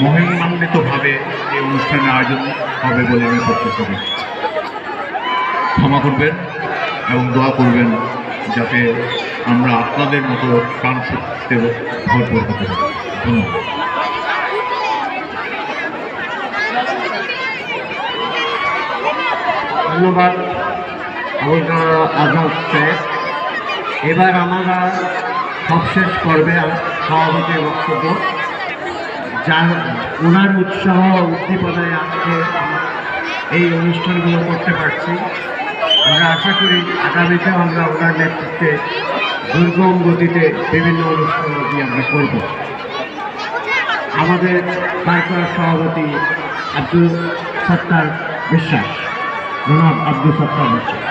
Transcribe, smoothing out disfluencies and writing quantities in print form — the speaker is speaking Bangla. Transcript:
মহিমান্বিতভাবে এই অনুষ্ঠানের আয়োজন হবে বলে আমি প্রত্যাশা করছি। ক্ষমা করবেন এবং দোয়া করবেন যাতে আমরা আপনাদের মতো প্রাণ শক্তিতে ভরপুর হতে পারি। ধন্যবাদ। ধন্যবাদ আজাদ সাহেব। এবার আমরা সবশেষ পর্বে সভাপতির বক্তব্য, যার ওনার উৎসাহ উদ্দীপনায় আজকে এই অনুষ্ঠানগুলো করতে পারছি। আমরা আশা করি আগামীতেও আমরা ওনার নেতৃত্বে দুর্গম গতিতে বিভিন্ন অনুষ্ঠানটি আমরা করব। আমাদের বাইকার সভাপতি আব্দুল সত্তার বিশ্বাস, জনাব আব্দুল সত্তার বিশ্বাস।